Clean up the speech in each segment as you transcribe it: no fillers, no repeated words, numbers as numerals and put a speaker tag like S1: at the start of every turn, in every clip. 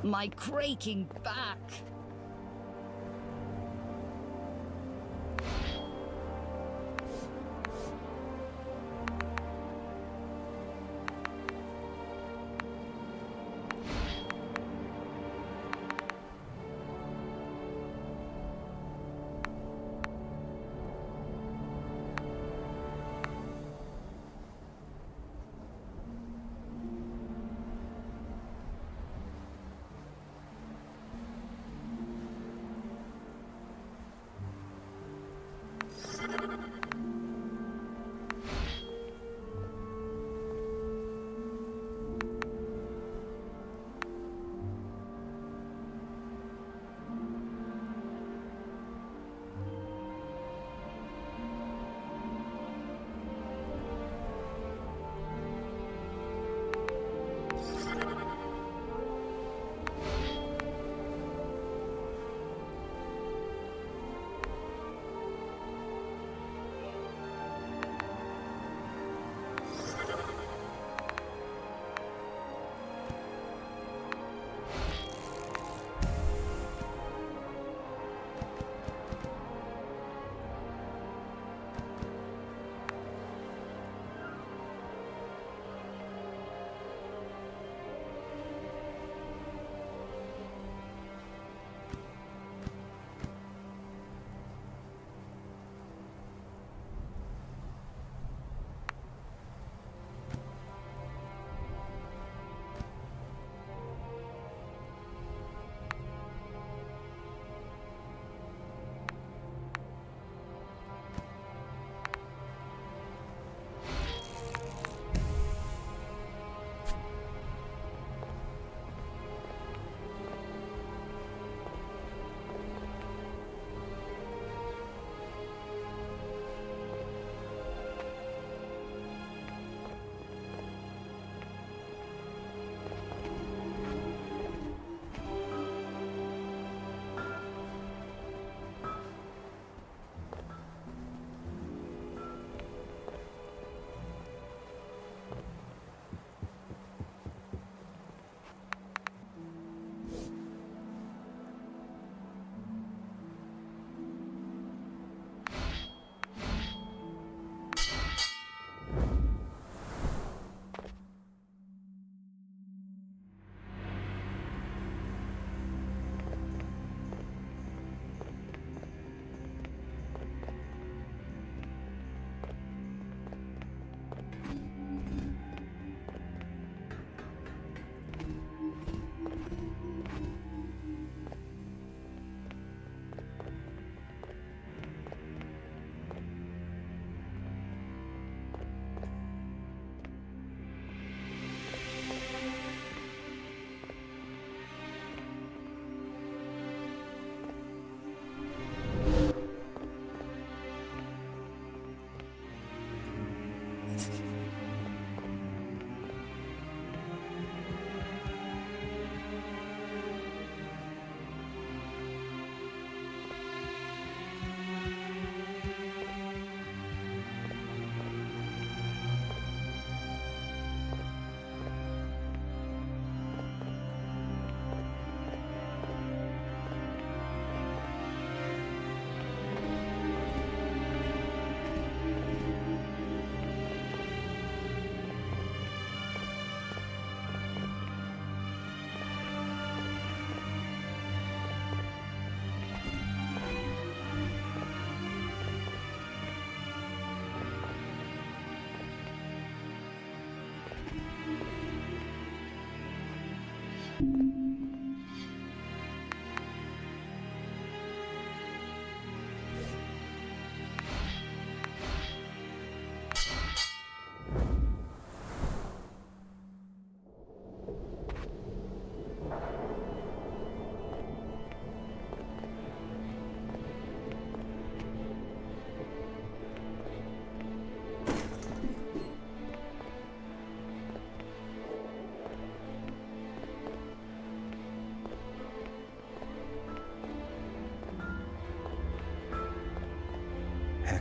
S1: My creaking back!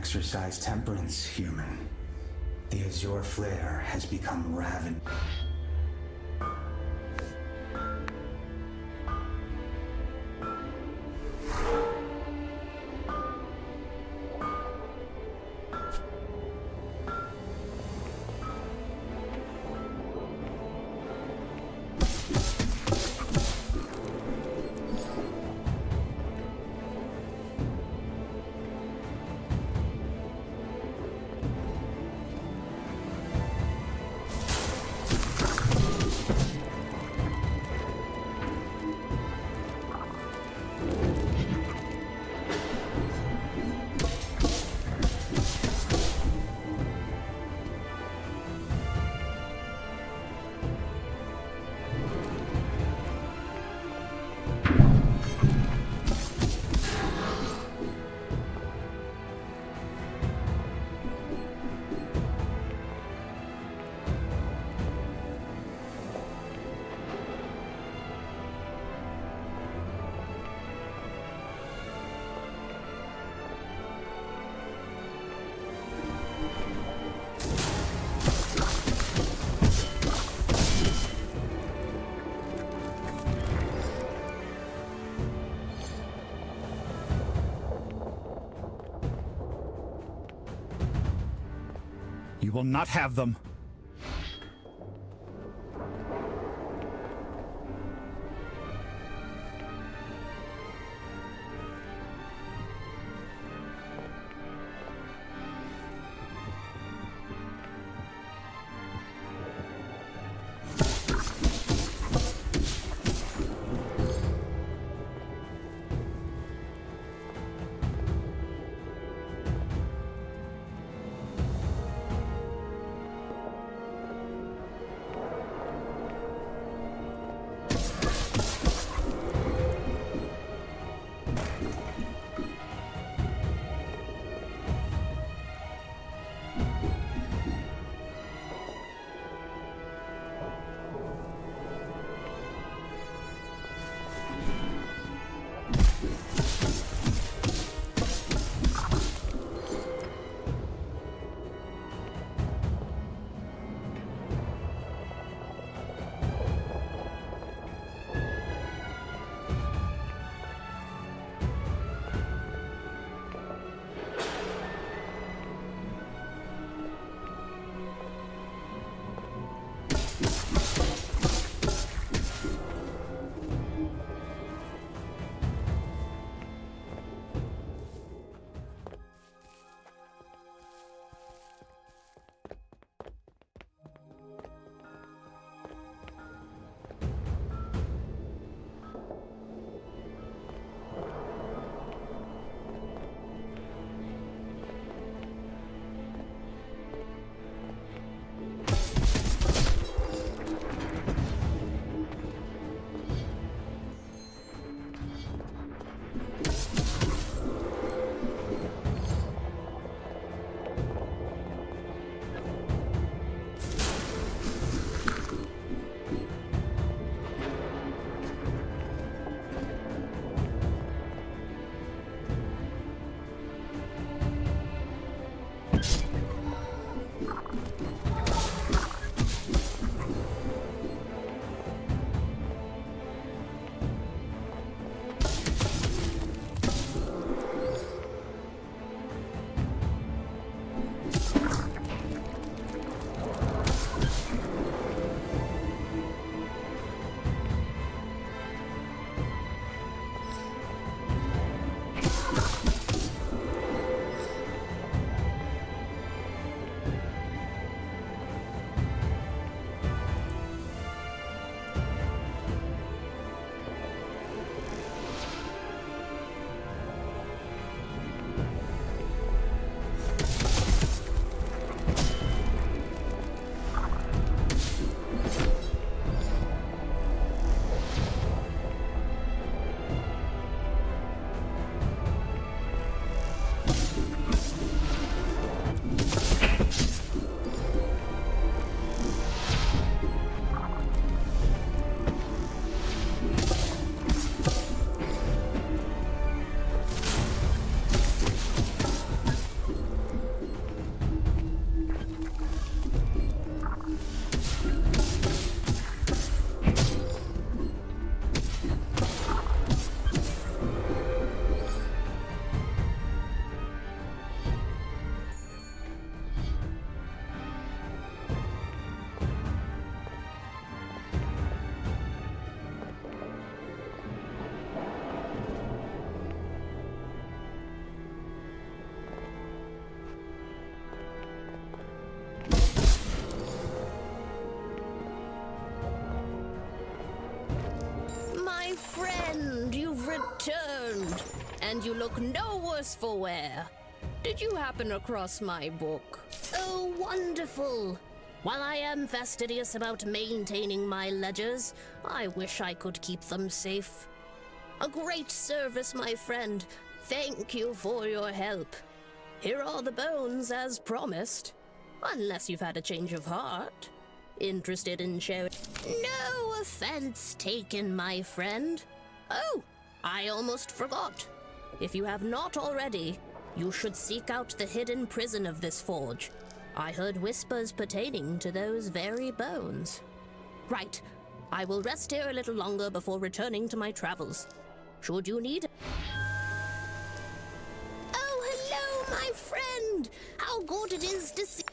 S2: Exercise temperance, human. The azure flare has become raven.
S3: You will not have them.
S4: and you look no worse for wear. Did you happen across my book? Oh, wonderful. While I am fastidious about maintaining my ledgers, I wish I could keep them safe. A great service, my friend. Thank you for your help. Here are the bones, as promised. Unless you've had a change of heart. Interested in sharing? No offense taken, my friend. Oh, I almost forgot. If you have not already, you should seek out the hidden prison of this forge. I heard whispers pertaining to those very bones. Right. I will rest here a little longer before returning to my travels. Should you need... Oh, hello, my friend! How good it is to see...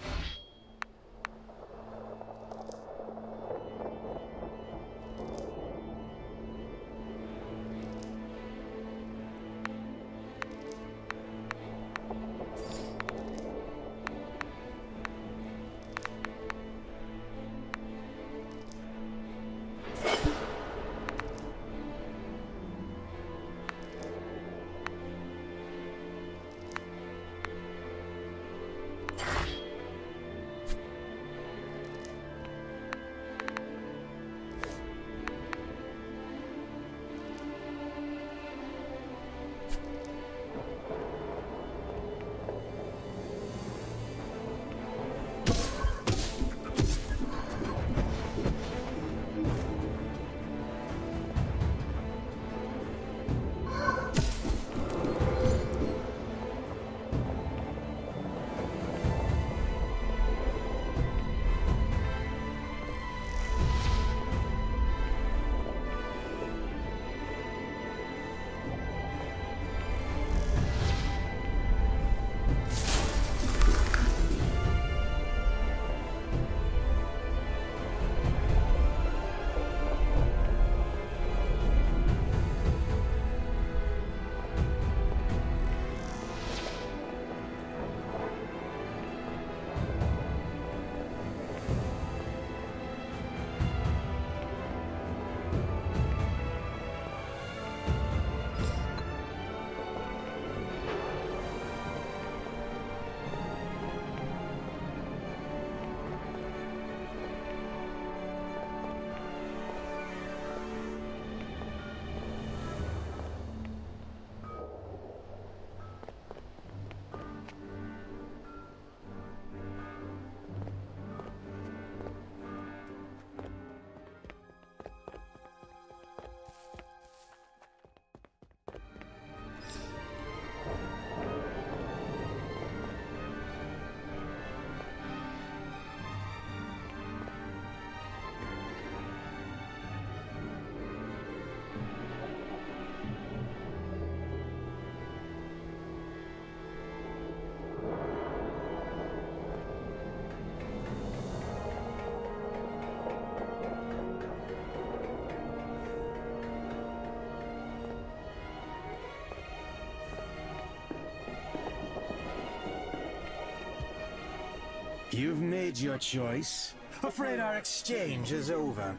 S2: You've made your choice. Afraid our exchange is over.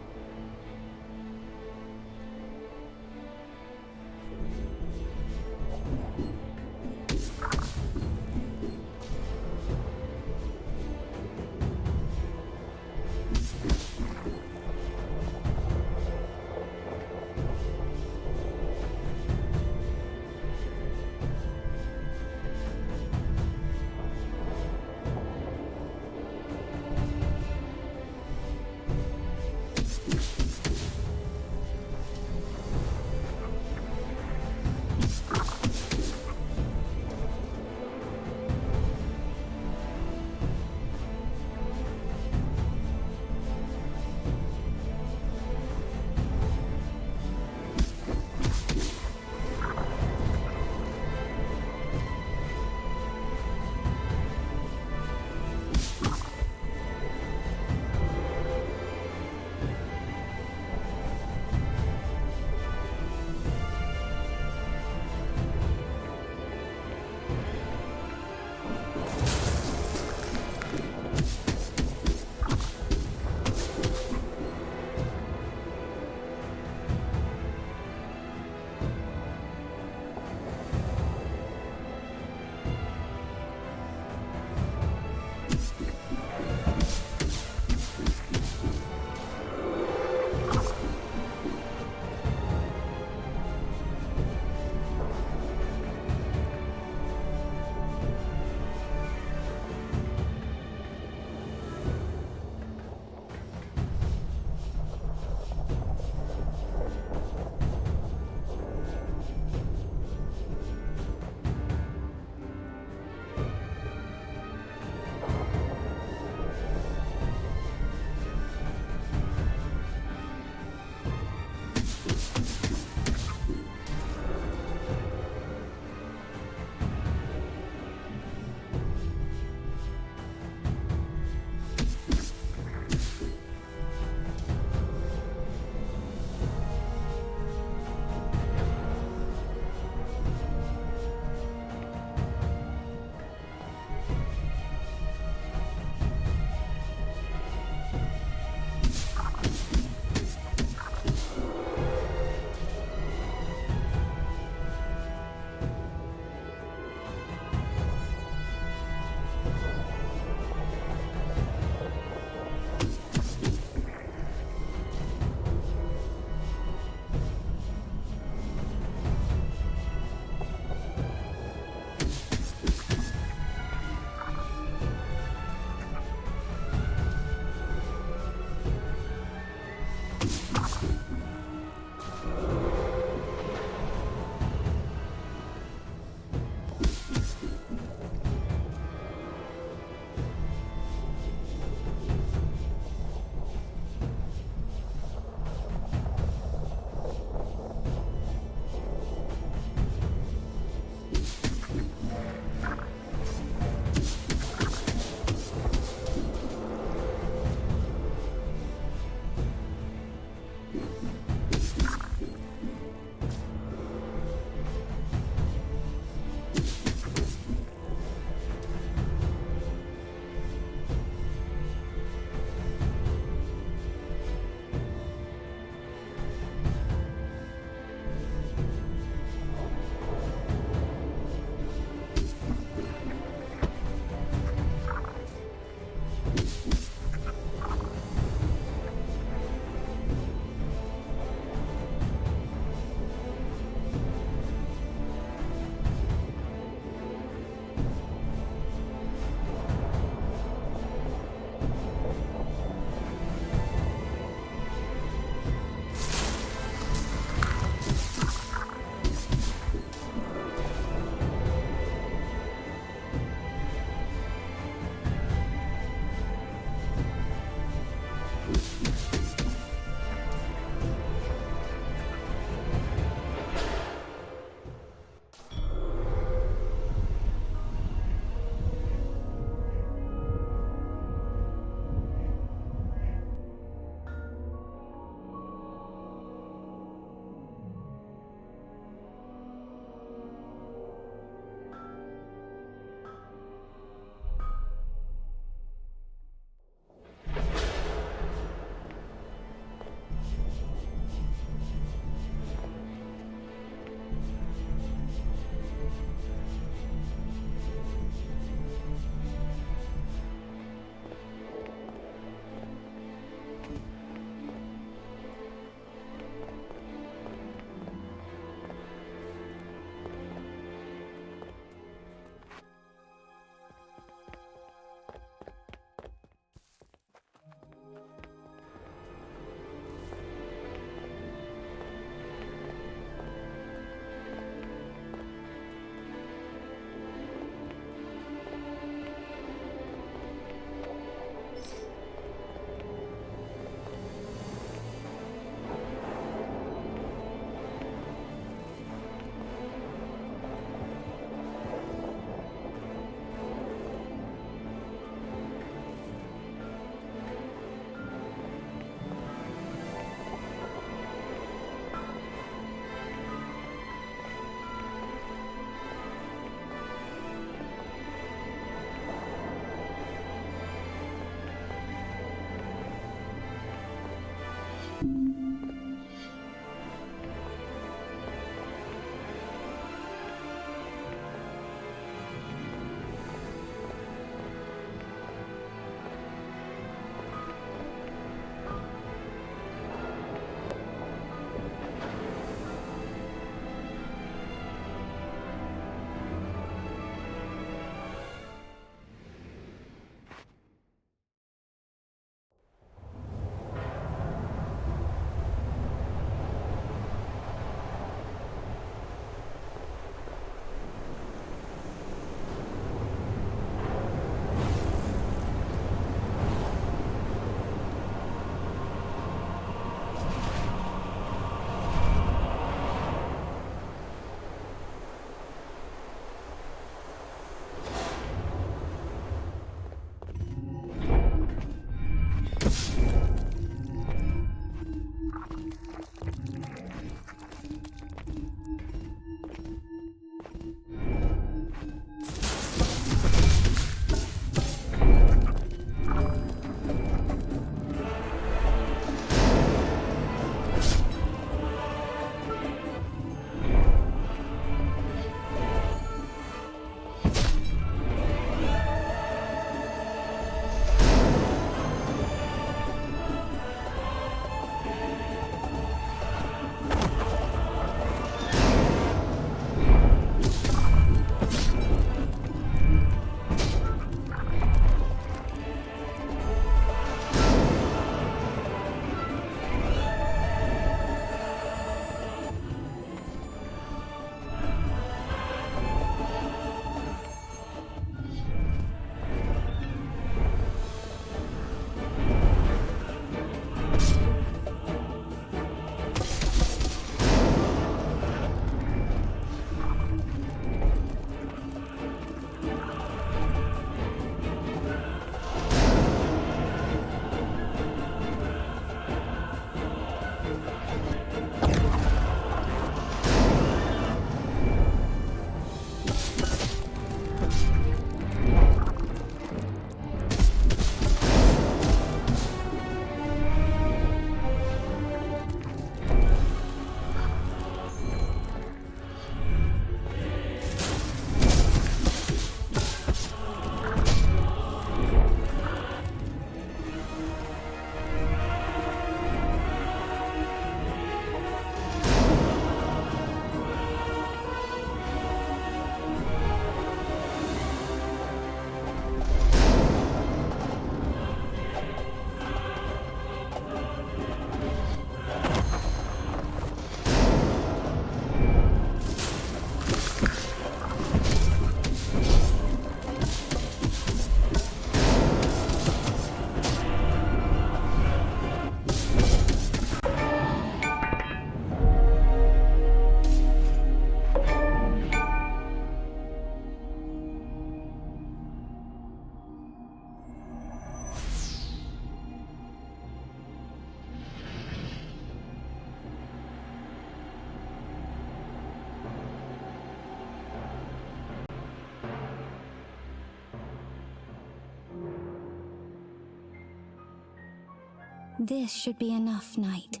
S5: This should be enough, Knight.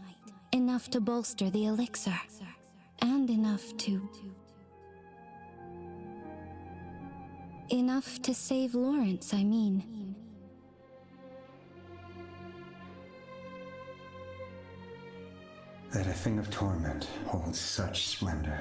S5: Enough to bolster the elixir. And enough to... Enough to save Lawrence, I mean.
S2: That a thing of torment holds such splendor.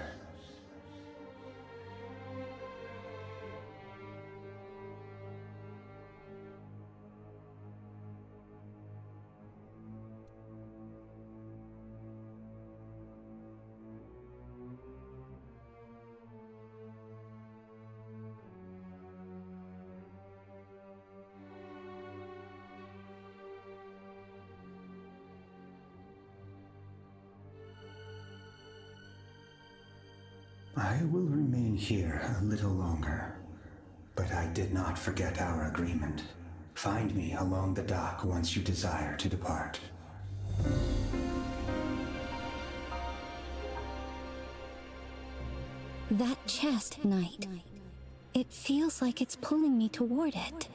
S2: I will remain here a little longer, but I did not forget our agreement. Find me along the dock once you desire to depart.
S5: That chest, Knight. It feels like it's pulling me toward it.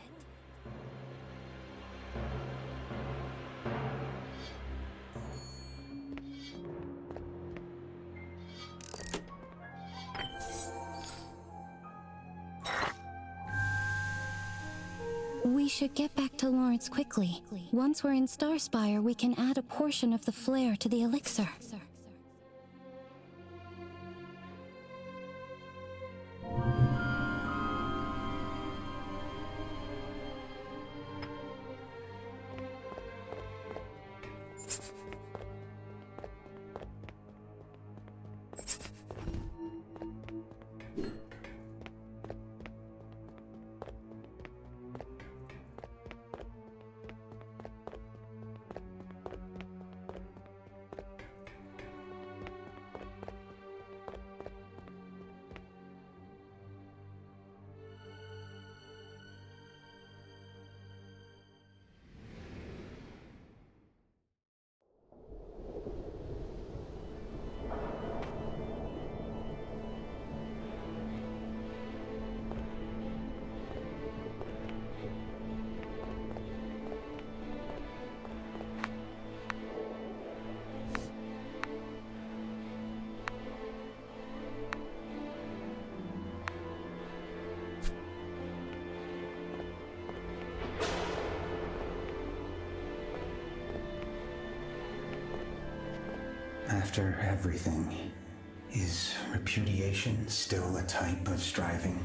S5: We should get back to Lawrence quickly. Once we're in Starspire, we can add a portion of the flare to the elixir.
S2: After everything, is repudiation still a type of striving?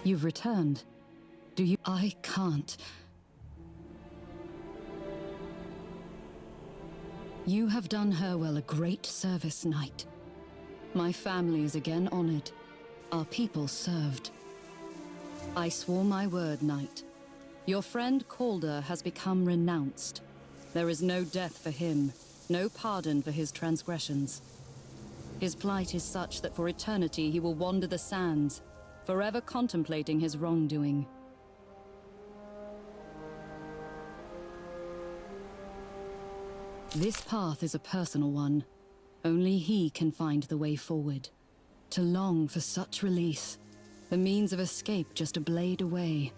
S6: You've returned. Do you— I can't. You have done Herwell a great service, Knight. My family is again honored. Our people served. I swore my word, Knight. Your friend Calder has become renounced. There is no death for him, no pardon for his transgressions. His plight is such that for eternity he will wander the sands, forever contemplating his wrongdoing. This path is a personal one. Only he can find the way forward. To long for such release, the means of escape just a blade away.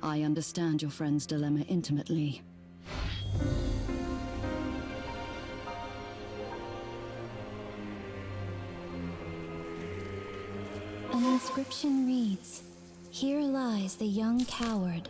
S6: I understand your friend's dilemma intimately.
S5: An inscription reads, "Here lies the young coward."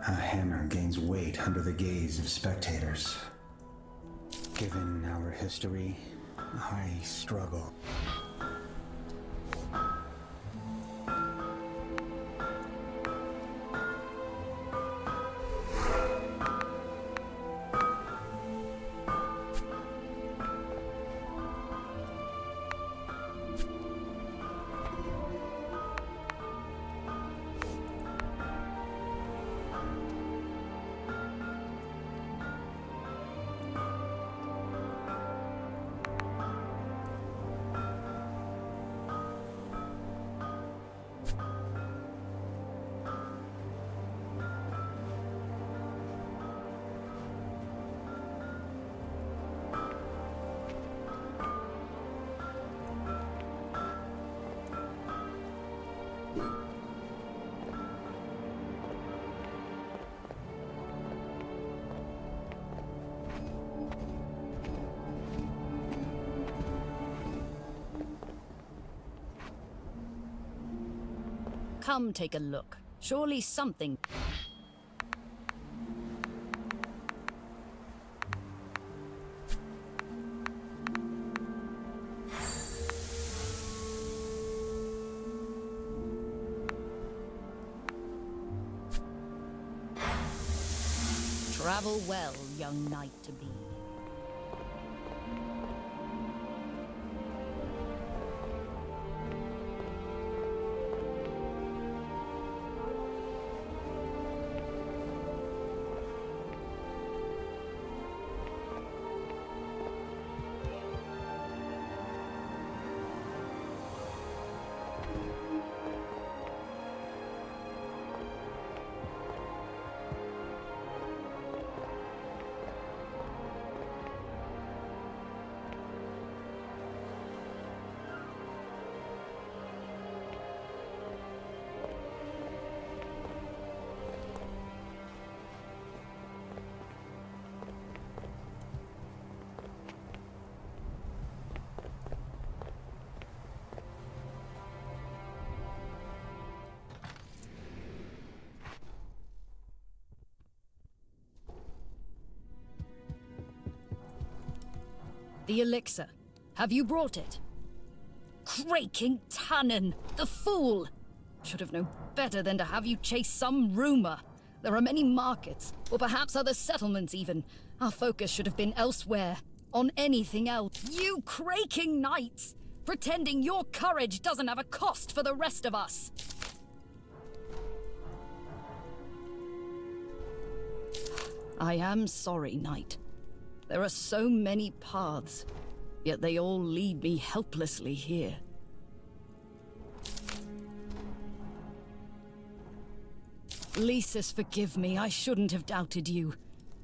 S2: A hammer gains weight under the gaze of spectators. Given our history, I struggle.
S1: Come take a look. Surely something. Travel well, young knight to be.
S6: The elixir. Have you brought it?
S1: Craking Tannen, the fool!
S6: Should have known better than to have you chase some rumor. There are many markets, or perhaps other settlements even. Our focus should have been elsewhere. on anything else. You craking knights! Pretending your courage doesn't have a cost for the rest of us! I am sorry, Knight. There are so many paths, yet they all lead me helplessly here. Lysis, forgive me, I shouldn't have doubted you.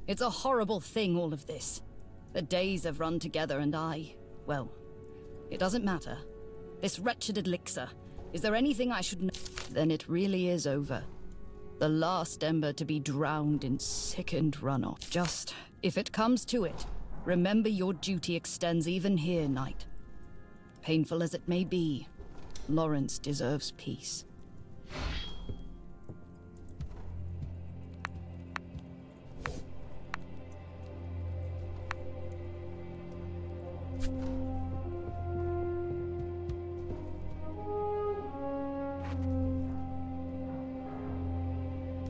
S6: It's a horrible thing, all of this. The days have run together and well, it doesn't matter. This wretched elixir, is there anything I should know? Then it really is over. The last ember to be drowned in sickened runoff. Just, if it comes to it, remember your duty extends even here, Knight. Painful as it may be, Lawrence deserves peace.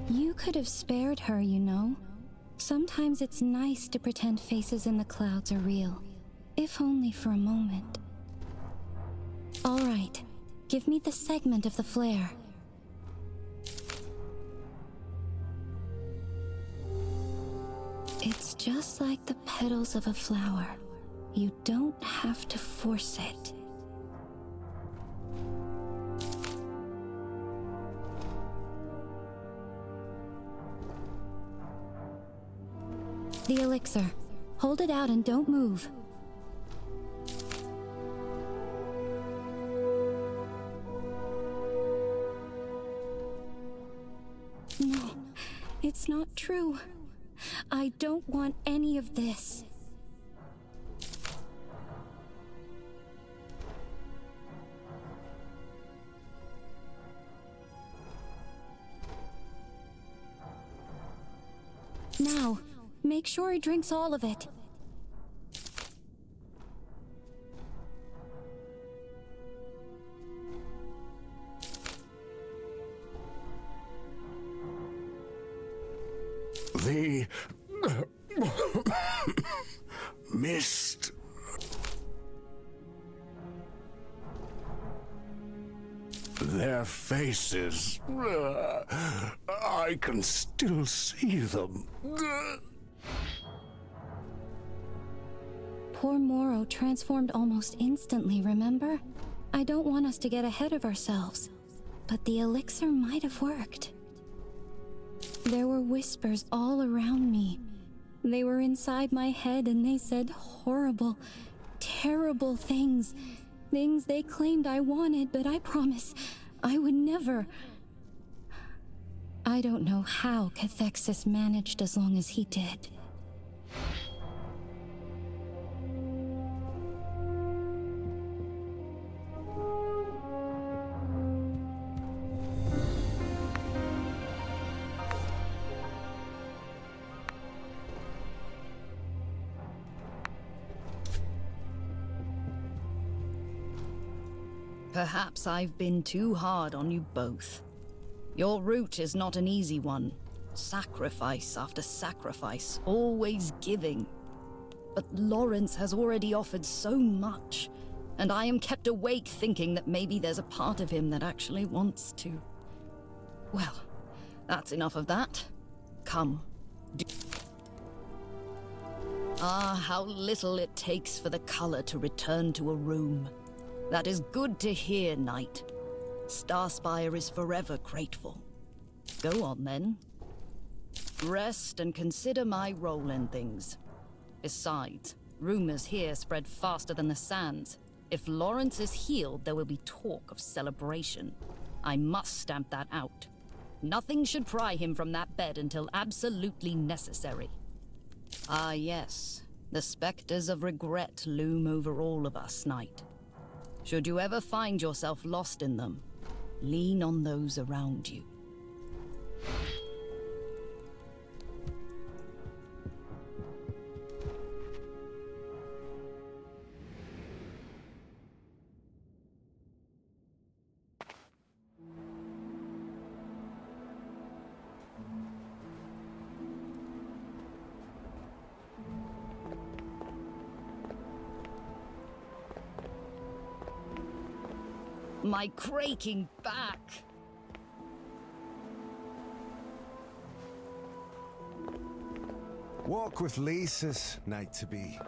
S5: You could have spared her, you know. Sometimes it's nice to pretend faces in the clouds are real, if only for a moment. All right, give me the segment of the flare. It's just like the petals of a flower. You don't have to force it. The elixir. Hold it out and don't move. No, it's not true. I don't want any of this. Now, make sure he drinks all of it.
S7: The mist. Their faces. I can still see them.
S5: Poor Moro transformed almost instantly, remember? I don't want us to get ahead of ourselves, but the elixir might have worked. There were whispers all around me. They were inside my head and they said horrible, terrible things. Things they claimed I wanted, but I promise I would never. I don't know how Cathexis managed as long as he did.
S6: Perhaps I've been too hard on you both. Your route is not an easy one. Sacrifice after sacrifice, always giving. But Lawrence has already offered so much, and I am kept awake thinking that maybe there's a part of him that actually wants to. Well, that's enough of that. Come. Ah, how little it takes for the color to return to a room. That is good to hear, Knight. Starspire is forever grateful. Go on, then. Rest and consider my role in things. Besides, rumors here spread faster than the sands. If Lawrence is healed, there will be talk of celebration. I must stamp that out. Nothing should pry him from that bed until absolutely necessary. Ah, yes. The specters of regret loom over all of us, Knight. Should you ever find yourself lost in them, lean on those around you. My creaking back.
S8: Walk with Lisa's night to be.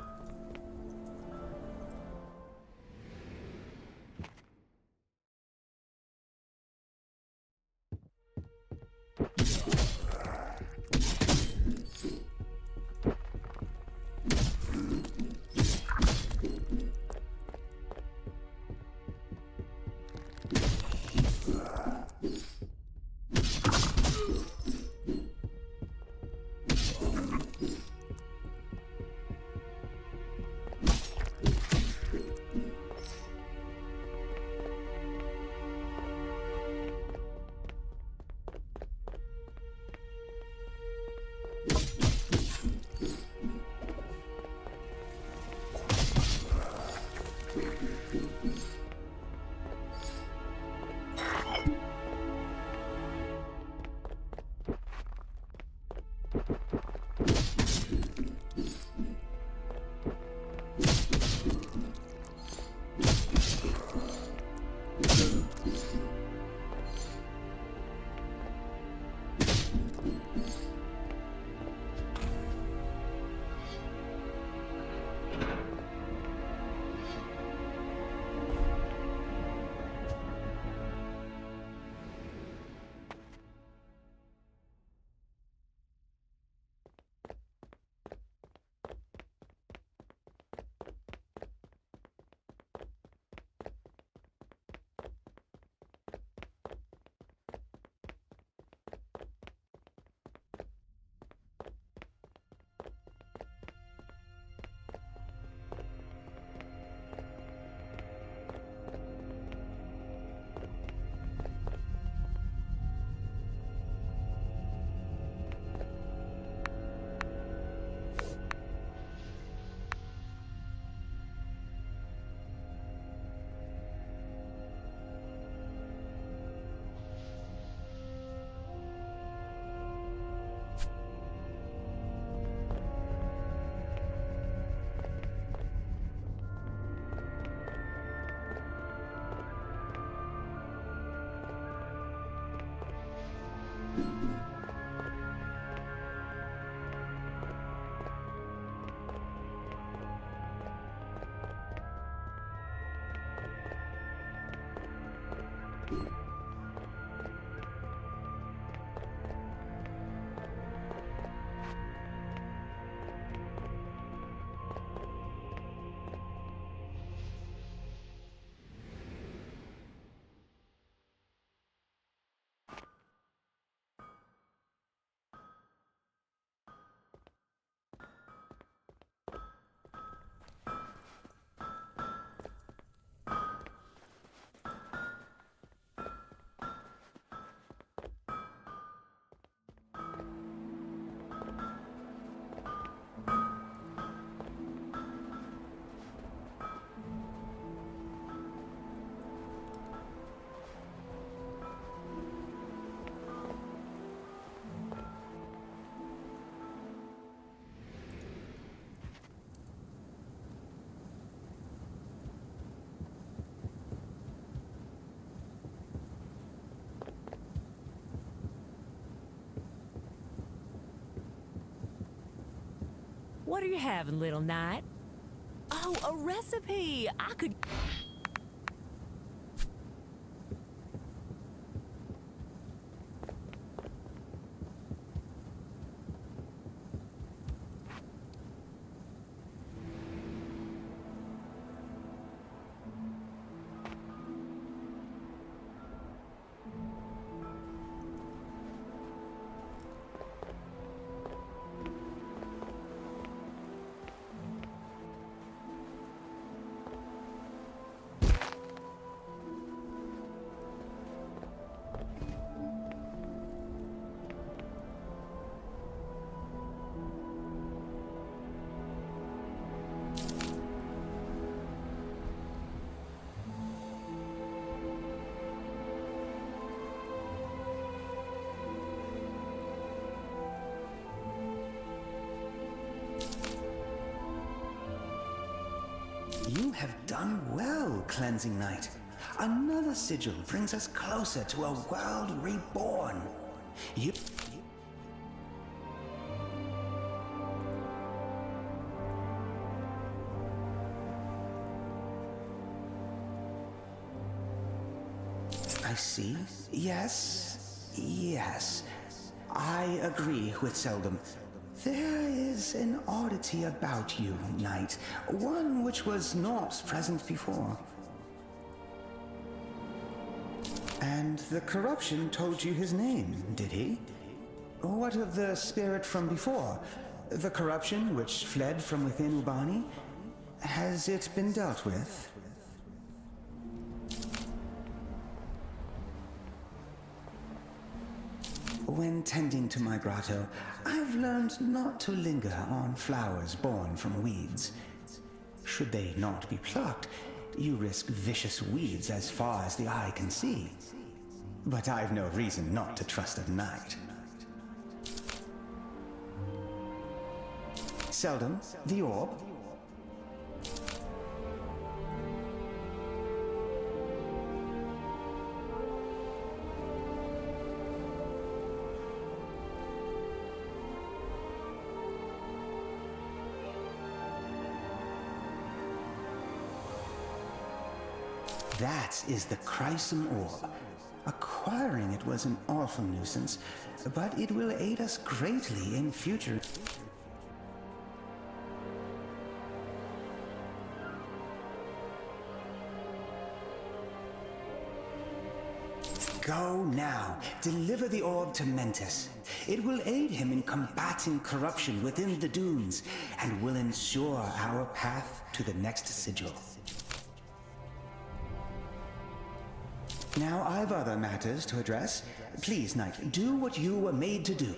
S9: What are you having, little knight? Oh, a recipe! I could...
S2: You have done well, Cleansing Knight. Another sigil brings us closer to a world reborn. You... I see. Yes. Yes. I agree with Seldom. There is an oddity about you, Knight. One which was not present before. And the corruption told you his name, did he? What of the spirit from before? The corruption which fled from within Ubani? Has it been dealt with? When tending to my grotto, I've learned not to linger on flowers born from weeds. Should they not be plucked, you risk vicious weeds as far as the eye can see. But I've no reason not to trust a knight. Seldom, the orb. That is the Chrysum Orb. Acquiring it was an awful nuisance, but it will aid us greatly in future. Go now. Deliver the orb to Mentis. It will aid him in combating corruption within the dunes, and will ensure our path to the next sigil. Now I've other matters to address. Please, Knight, do what you were made to do.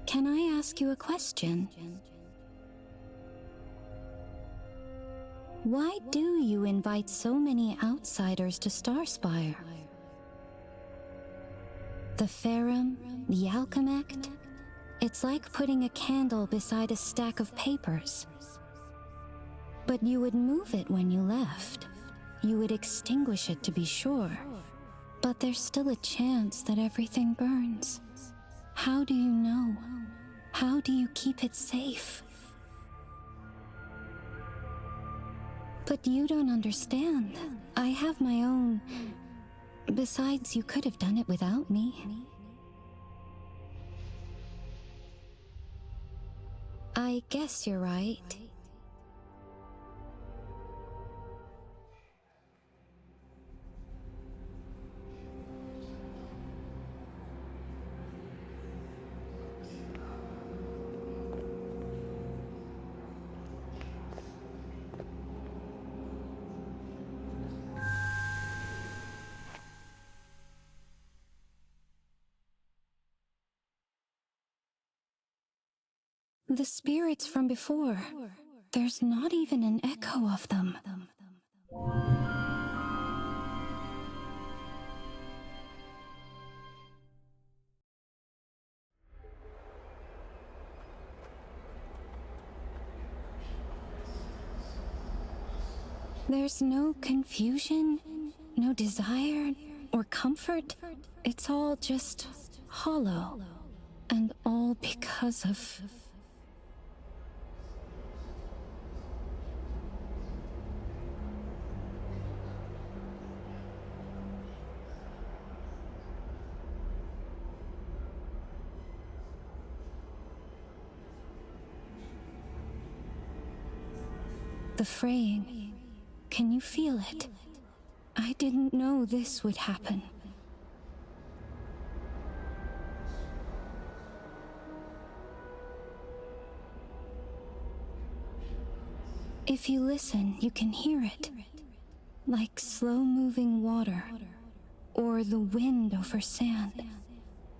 S5: Can I ask you a question? Why do you invite so many outsiders to Starspire? The Ferrum, the Alchemact, it's like putting a candle beside a stack of papers. But you would move it when you left. You would extinguish it to be sure. But there's still a chance that everything burns. How do you know? How do you keep it safe? But you don't understand. I have my own... Besides, you could have done it without me. I guess you're right. The spirits from before. There's not even an echo of them. There's no confusion, no desire, or comfort. It's all just hollow. And all because of... the fraying. Can you feel it? I didn't know this would happen. If you listen, you can hear it. Like slow-moving water, or the wind over sand.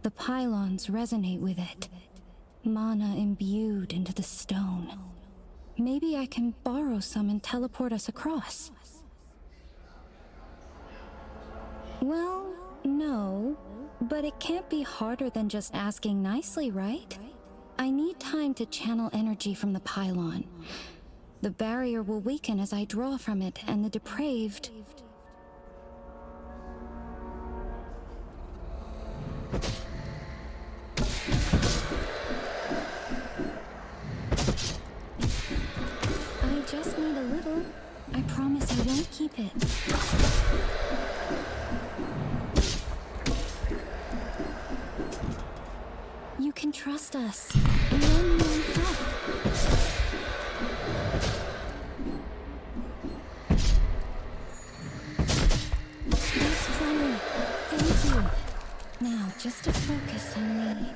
S5: The pylons resonate with it. Mana imbued into the stone. Maybe I can borrow some and teleport us across. Well, no. But it can't be harder than just asking nicely, right? I need time to channel energy from the pylon. The barrier will weaken as I draw from it, and the depraved... I just need a little. I promise I won't keep it. You can trust us. We only want help. That's plenty. Thank you. Now, just to focus on me.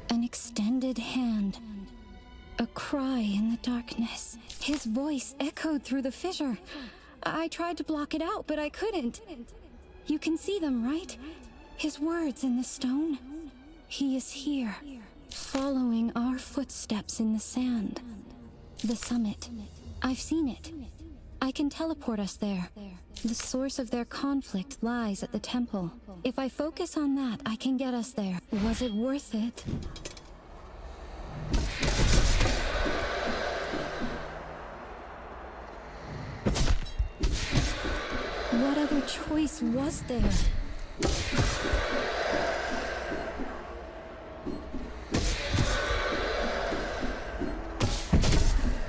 S5: An extended hand. A cry in the darkness. His voice echoed through the fissure. I tried to block it out, but I couldn't. You can see them, right? His words in the stone. He is here, following our footsteps in the sand. The summit. I've seen it. I can teleport us there. The source of their conflict lies at the temple. If I focus on that, I can get us there. Was it worth it? What other choice was there?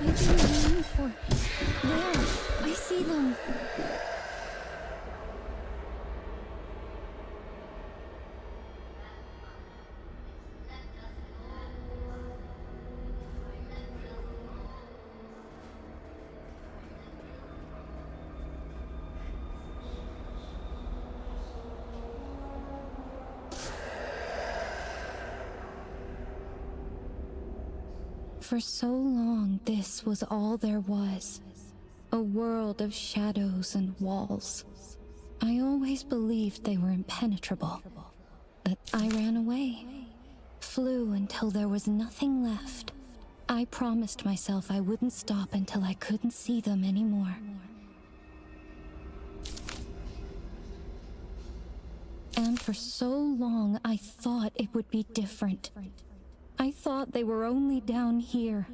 S5: I've been waiting for... There! I see them! For so long, this was all there was. A world of shadows and walls. I always believed they were impenetrable. But I ran away. Flew until there was nothing left. I promised myself I wouldn't stop until I couldn't see them anymore. And for so long, I thought it would be different. I thought they were only down here.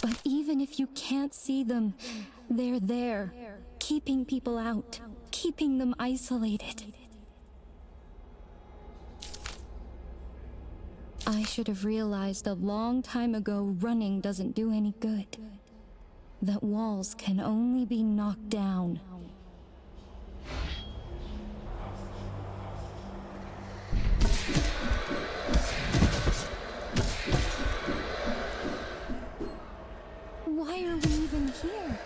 S5: But even if you can't see them, they're there, keeping people out, keeping them isolated. I should have realized a long time ago running doesn't do any good. That walls can only be knocked down. Why are we even here?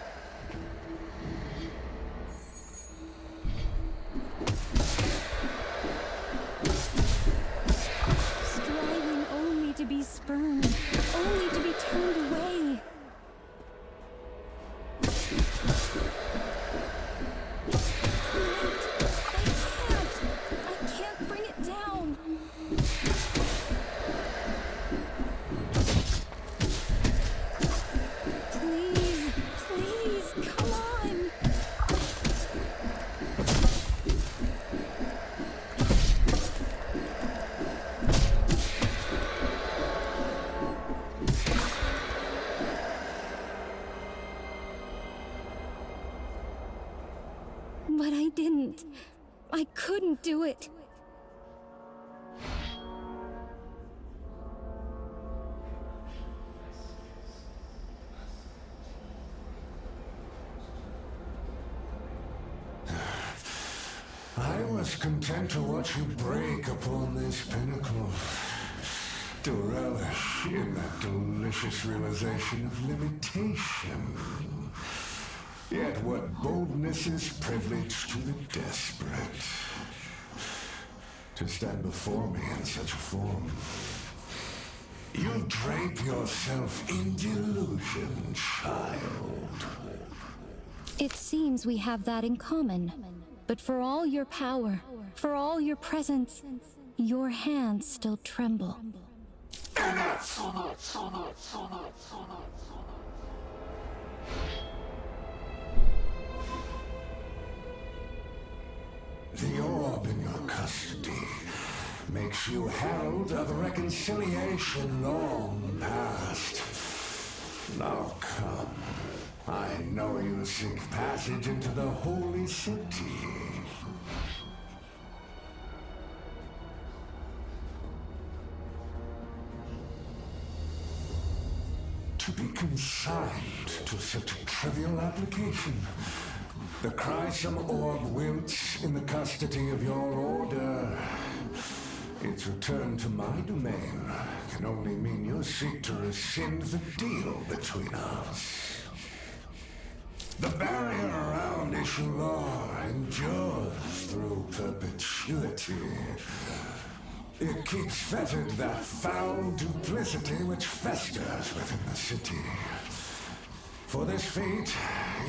S5: But I didn't. I couldn't do it.
S7: I was content to watch you break upon this pinnacle, to relish in that delicious realization of limitation. Yet what boldness is privilege to the desperate. To stand before me in such a form. You drape yourself in delusion, child.
S5: It seems we have that in common. But for all your power, for all your presence, your hands still tremble.
S7: Enough! The orb in your custody makes you herald of a reconciliation long past. Now come. I know you seek passage into the holy city. To be consigned to such a trivial application. The Chrysum orb wilts in the custody of your order. Its return to my domain can only mean you seek to rescind the deal between us. The barrier around Ishular endures through perpetuity. It keeps fettered that foul duplicity which festers within the city. For this feat,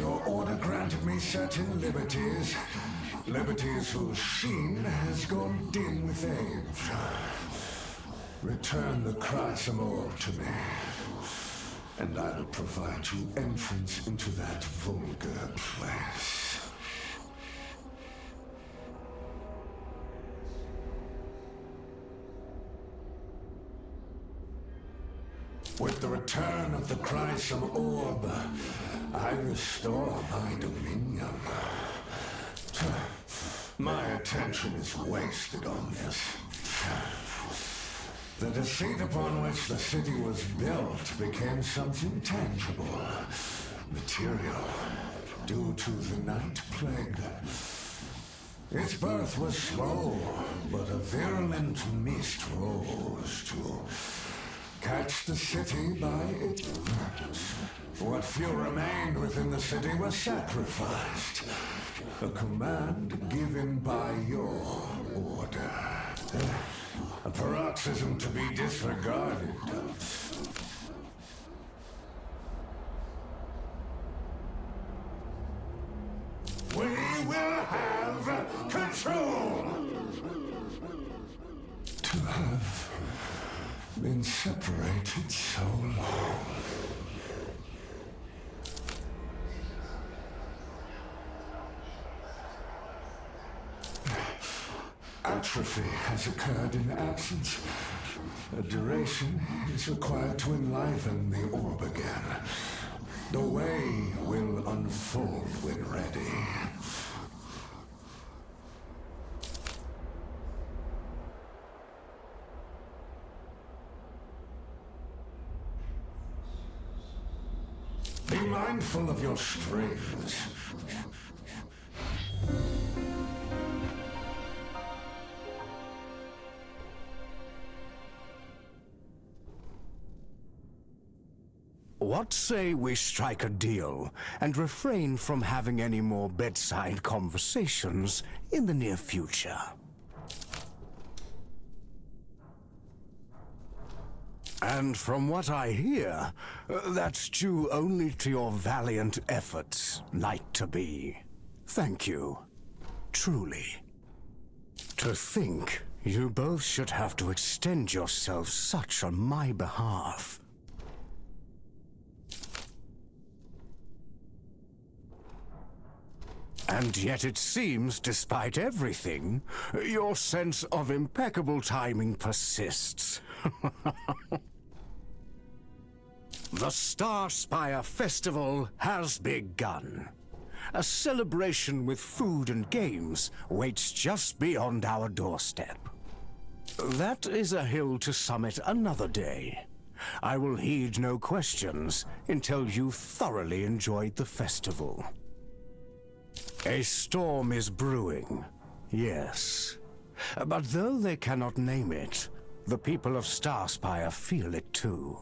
S7: your order granted me certain liberties. Liberties whose sheen has gone dim with age. Return the Chrysum orb to me, and I'll provide you entrance into that vulgar place. With the return of the Chrysum orb, I restore my dominion. My attention is wasted on this. The deceit upon which the city was built became something tangible, material, due to the Night Plague. Its birth was slow, but a virulent mist rose to catch the city by its roots. What few remained within the city was sacrificed. A command given by your order. A paroxysm to be disregarded. We will have control! To have been separated so long. Atrophy has occurred in absence. A duration is required to enliven the orb again. The way will unfold when ready. Be mindful of your strings. What say we strike a deal and refrain from having any more bedside conversations in the near future? And from what I hear, that's due only to your valiant efforts, Knight-to-be. Thank you. Truly. To think you both should have to extend yourselves such on my behalf. And yet it seems, despite everything, your sense of impeccable timing persists. The Starspire Festival has begun.
S10: A celebration with food and games waits just beyond our doorstep. That is a hill to summit another day. I will heed no questions until you've thoroughly enjoyed the festival. A storm is brewing, yes. But though they cannot name it, the people of Starspire feel it too.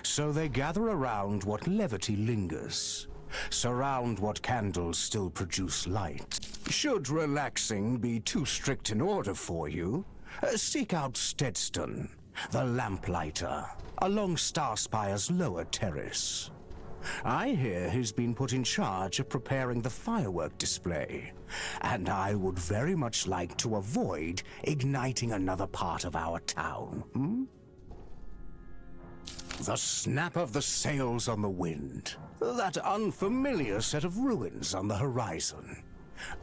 S10: So they gather around what levity lingers, surround what candles still produce light. Should relaxing be too strict in order for you, seek out Steadston, the lamplighter, along Starspire's lower terrace. I hear he's been put in charge of preparing the firework display, and I would very much like to avoid igniting another part of our town. The snap of the sails on the wind, that unfamiliar set of ruins on the horizon.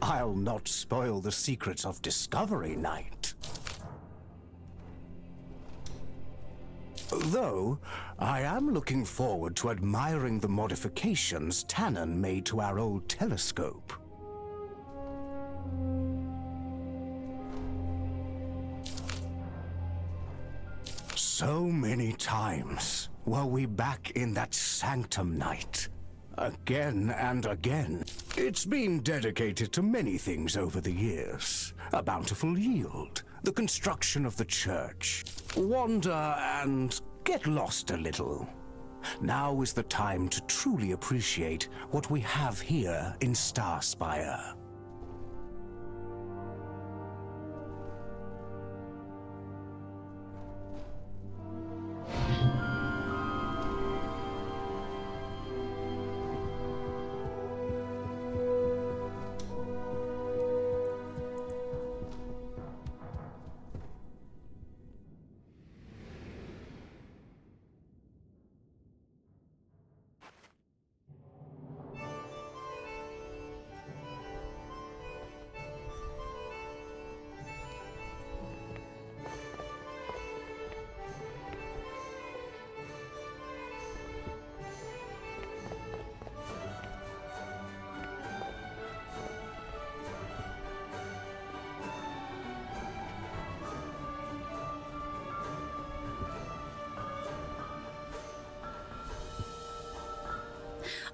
S10: I'll not spoil the secrets of Discovery Night. Though, I am looking forward to admiring the modifications Tannen made to our old telescope. So many times were we back in that sanctum night. Again and again. It's been dedicated to many things over the years. A bountiful yield, the construction of the church, wander and get lost a little. Now is the time to truly appreciate what we have here in Starspire.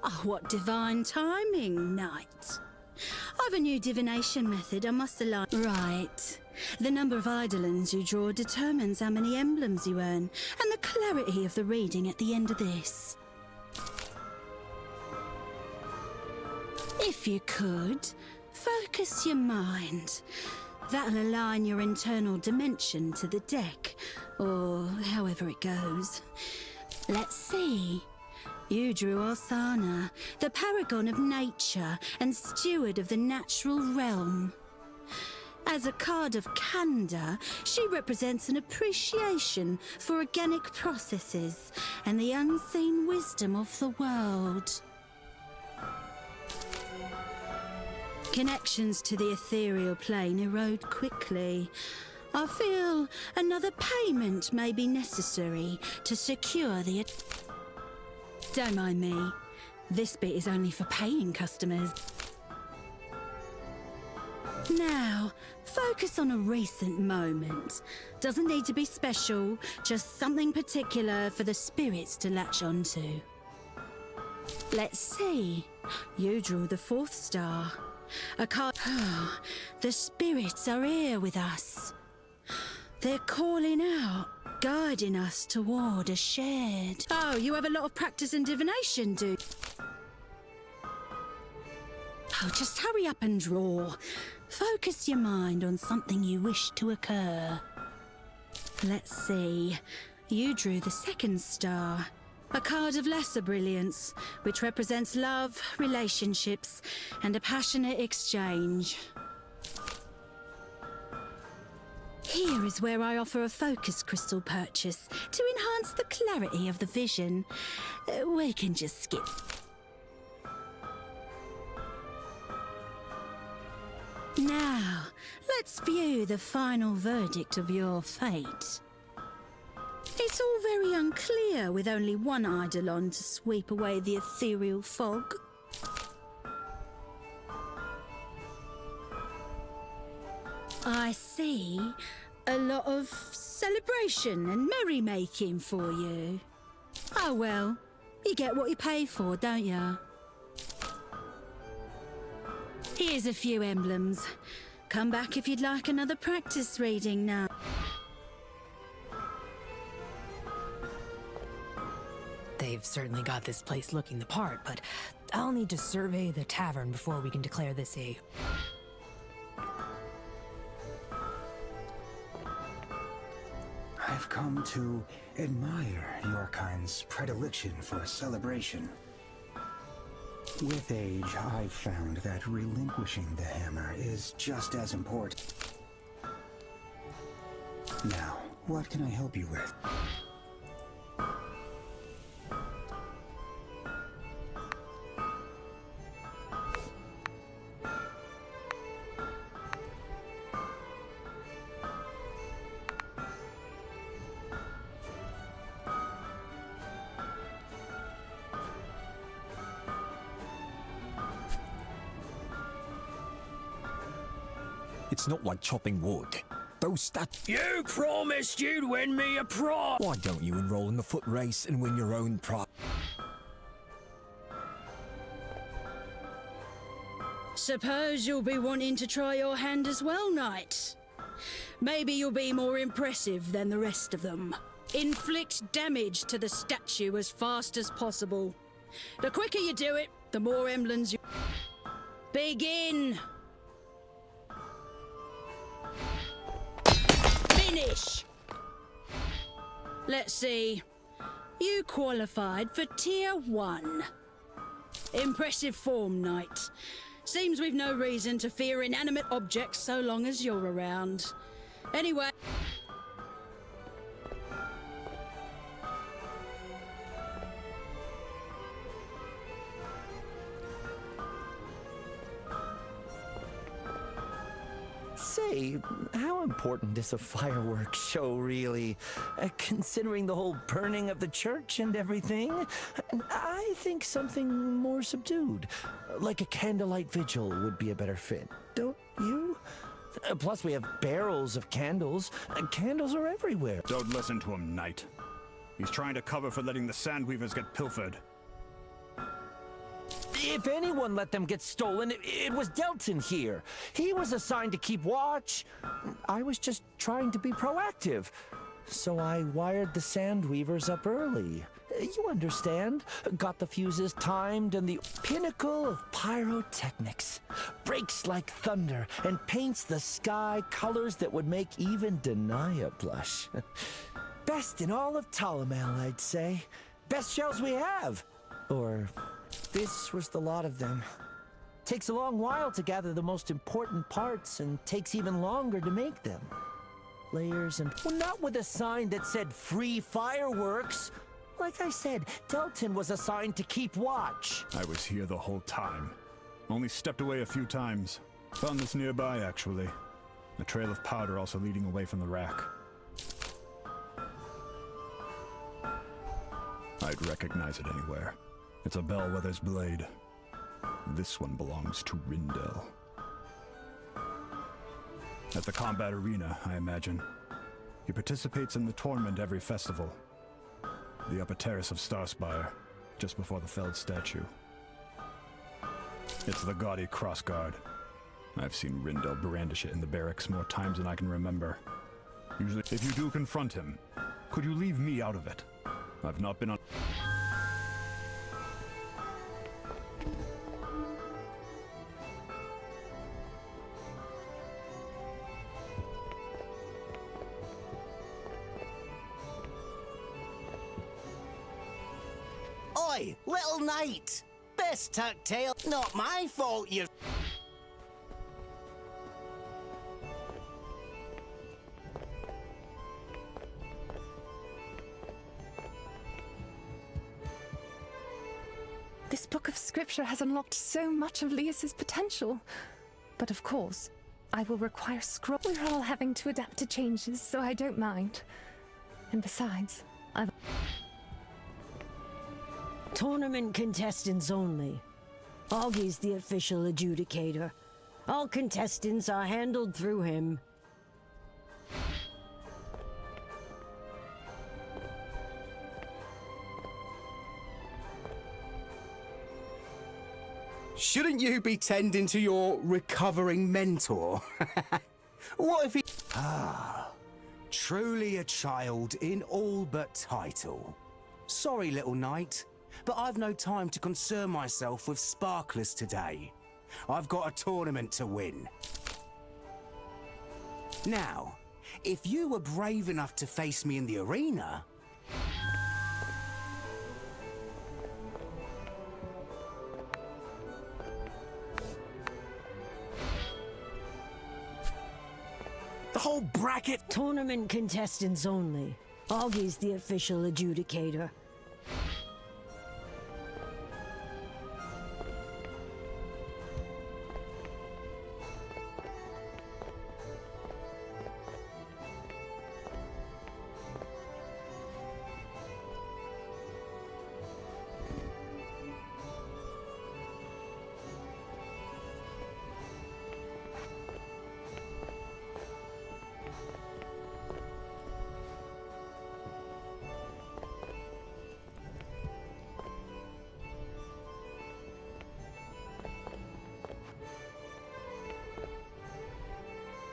S11: Oh, what divine timing, Knight. I've a new divination method I must align. Right. The number of eidolons you draw determines how many emblems you earn, and the clarity of the reading at the end of this. If you could, focus your mind. That'll align your internal dimension to the deck, or however it goes. Let's see. You drew Orsana, the paragon of nature and steward of the natural realm. As a card of candor, she represents an appreciation for organic processes and the unseen wisdom of the world. Connections to the ethereal plane erode quickly. I feel another payment may be necessary to secure the... Don't mind me. This bit is only for paying customers. Now, focus on a recent moment. Doesn't need to be special, just something particular for the spirits to latch onto. Let's see. You drew the 4th star. A card... Oh, the spirits are here with us. They're calling out, guiding us toward a shared... Oh, you have a lot of practice in divination, do... Oh, just hurry up and draw. Focus your mind on something you wish to occur. Let's see. You drew the 2nd star. A card of lesser brilliance, which represents love, relationships, and a passionate exchange. Here is where I offer a focus crystal purchase to enhance the clarity of the vision. We can just skip. Now, let's view the final verdict of your fate. It's all very unclear with only one eidolon to sweep away the ethereal fog. I see a lot of celebration and merrymaking for you. Oh well, you get what you pay for, don't you? Here's a few emblems. Come back if you'd like another practice reading now.
S9: They've certainly got this place looking the part, but I'll need to survey the tavern before we can declare this a...
S2: I've come to admire your kind's predilection for celebration. With age, I've found that relinquishing the hammer is just as important. Now, what can I help you with?
S12: It's not like chopping wood. Those
S13: You promised you'd win me a prize!
S12: Why don't you enroll in the foot race and win your own prize?
S11: Suppose you'll be wanting to try your hand as well, Knight. Maybe you'll be more impressive than the rest of them. Inflict damage to the statue as fast as possible. The quicker you do it, the more emblems you... Begin! Finish! Let's see. You qualified for Tier 1. Impressive form, Knight. Seems we've no reason to fear inanimate objects so long as you're around. Anyway...
S14: Say, how important is a fireworks show, really? Considering the whole burning of the church and everything? I think something more subdued, like a candlelight vigil, would be a better fit, don't you? Plus, we have barrels of candles. Candles are everywhere.
S3: Don't listen to him, Knight. He's trying to cover for letting the Sandweavers get pilfered.
S14: If anyone let them get stolen, it was Delton here. He was assigned to keep watch. I was just trying to be proactive. So I wired the Sandweavers up early. You understand. Got the fuses timed and the pinnacle of pyrotechnics. Breaks like thunder and paints the sky colors that would make even Denia blush. Best in all of Ptolemel, I'd say. Best shells we have. Or... this was the lot of them. Takes a long while to gather the most important parts and takes even longer to make them. Layers and... well, not with a sign that said free fireworks. Like I said, Delton was assigned to keep watch.
S3: I was here the whole time. Only stepped away a few times. Found this nearby, actually. A trail of powder also leading away from the rack. I'd recognize it anywhere. It's a bellwether's blade. This one belongs to Rindel. At the combat arena, I imagine. He participates in the tournament every festival. The upper terrace of Starspire, just before the felled statue. It's the gaudy crossguard. I've seen Rindel brandish it in the barracks more times than I can remember. Usually, if you do confront him, could you leave me out of it? I've not been on...
S15: Oi, little knight! Best tucked tail, not my fault you...
S16: This book of scripture has unlocked so much of Leas's potential. But of course, I will require scroll. We're all having to adapt to changes, so I don't mind. And besides, I've...
S17: Tournament contestants only. Augie's the official adjudicator. All contestants are handled through him.
S10: Shouldn't you be tending to your recovering mentor? What if he... Truly a child in all but title. Sorry, little knight, but I've no time to concern myself with sparklers today. I've got a tournament to win. Now, if you were brave enough to face me in the arena...
S17: The whole bracket? Tournament contestants only. Augie's the official adjudicator.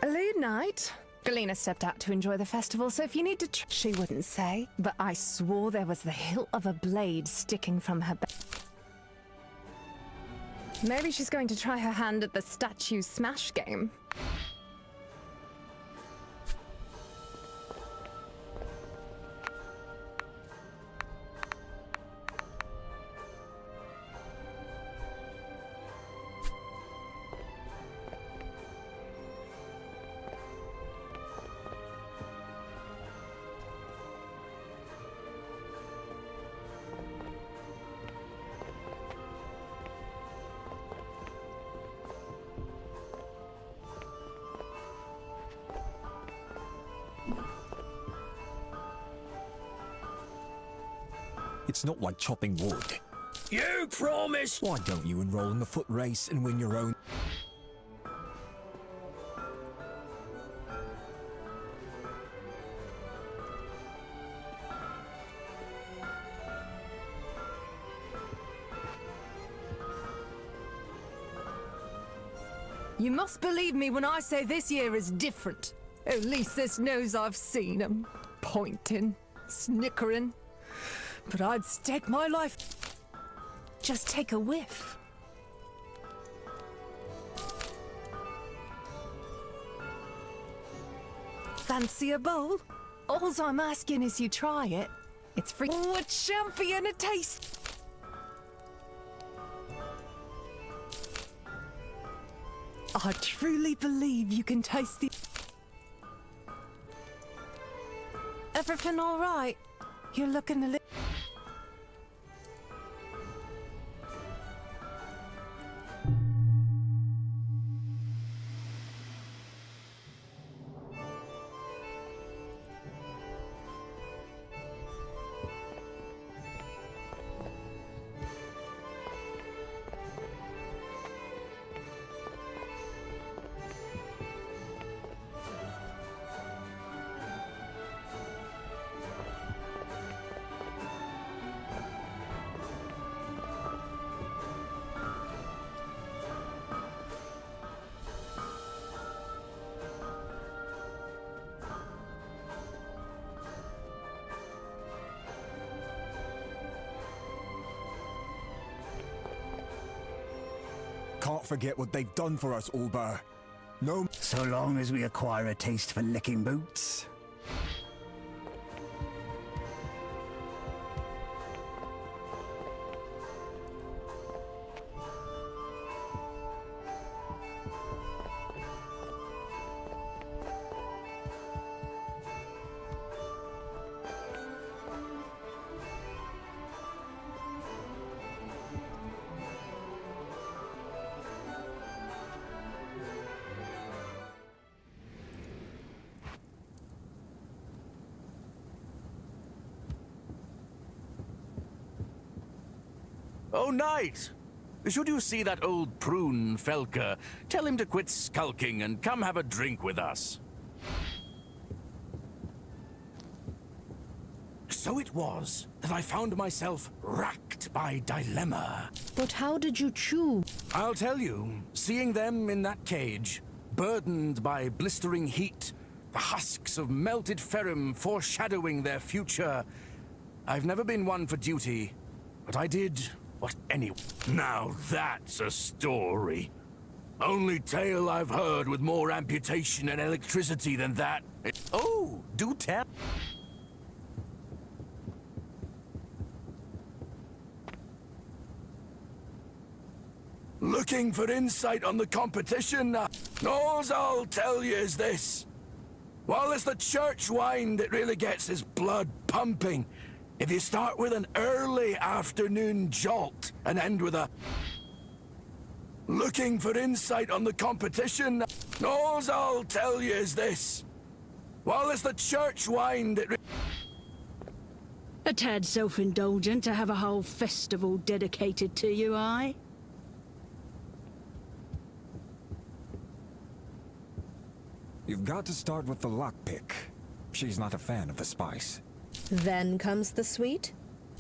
S16: Late night. Galena stepped out to enjoy the festival, so if you need to she wouldn't say, but I swore there was the hilt of a blade sticking from her back. Maybe she's going to try her hand at the statue smash game.
S12: It's not like chopping wood.
S13: You promised!
S12: Why don't you enroll in the foot race and win your own...
S18: You must believe me when I say this year is different. At least this knows I've seen him. Pointing, snickering. But I'd stake my life. Just take a whiff. Fancy a bowl? All I'm asking is you try it. It's free. Oh, a champion a taste. I truly believe you can taste the... Everything all right? You're looking a little...
S12: Can't forget what they've done for us, Ulbar. No...
S19: So long as we acquire a taste for licking boots.
S20: Oh, Knight! Should you see that old prune Felker, tell him to quit skulking and come have a drink with us. So it was that I found myself racked by dilemma.
S4: But how did you choose?
S20: I'll tell you, seeing them in that cage, burdened by blistering heat, the husks of melted ferrum foreshadowing their future, I've never been one for duty, but I did what anyone... Now that's a story. Only tale I've heard with more amputation and electricity than that. Oh, do tell. Looking for insight on the competition? All's I'll tell you is this. While it's the church wind that really gets his blood pumping, if you start with an early afternoon jolt and end with a... Looking for insight on the competition? All's I'll tell you is this. While it's the church wind that...
S11: A tad self-indulgent to have a whole festival dedicated to you, aye?
S12: You've got to start with the lockpick. She's not a fan of the spice.
S4: Then comes the sweet?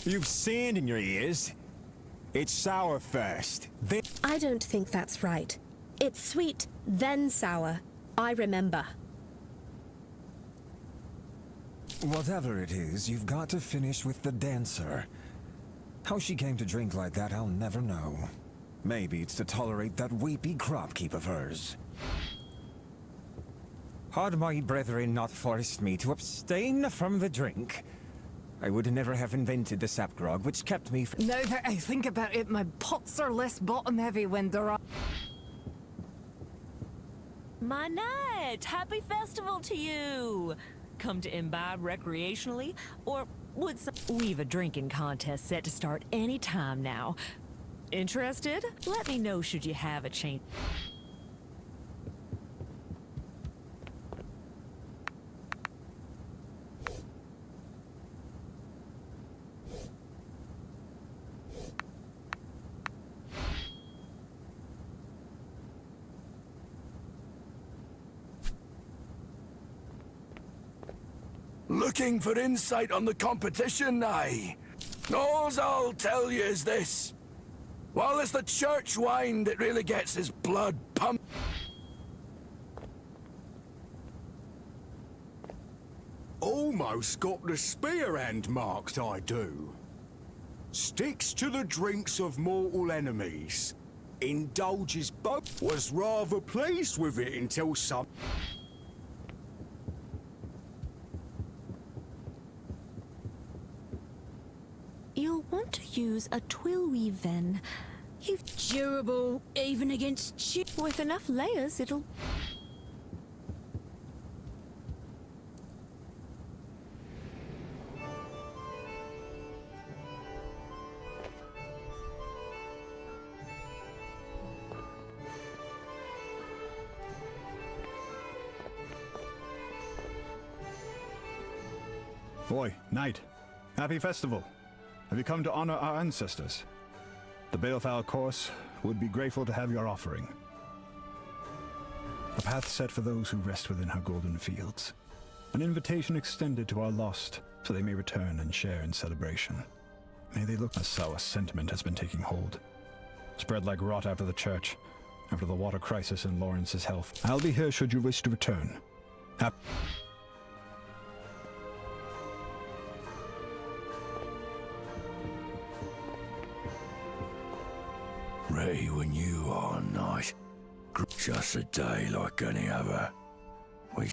S12: You've sand in your ears. It's sour first, then...
S4: I don't think that's right. It's sweet, then sour. I remember.
S12: Whatever it is, you've got to finish with the dancer. How she came to drink like that, I'll never know. Maybe it's to tolerate that weepy cropkeep of hers. Had my brethren not forced me to abstain from the drink, I would never have invented the sap grog, which kept me from...
S18: Now that I think about it, my pots are less bottom-heavy when they're up.
S21: My knight, happy festival to you! Come to imbibe recreationally, or would some... We've a drinking contest set to start any time now. Interested? Let me know should you have a change.
S20: Looking for insight on the competition, aye? All's I'll tell you is this. While it's the church wind that really gets his blood pumped...
S10: Almost got the spear hand marked, I do. Sticks to the drinks of mortal enemies. Indulges both. Was rather pleased with it until some...
S21: You'll want to use a twill weave then.
S11: You've durable, even against you.
S21: With enough layers, it'll...
S3: Boy, knight, happy festival. Have you come to honor our ancestors? The Balefowl course would be grateful to have your offering. A path set for those who rest within her golden fields. An invitation extended to our lost, so they may return and share in celebration. May they look... A sour sentiment has been taking hold. Spread like rot after the church, after the water crisis in Lawrence's health. I'll be here should you wish to return.
S13: Ready when you are, knight. Just a day like any other. We...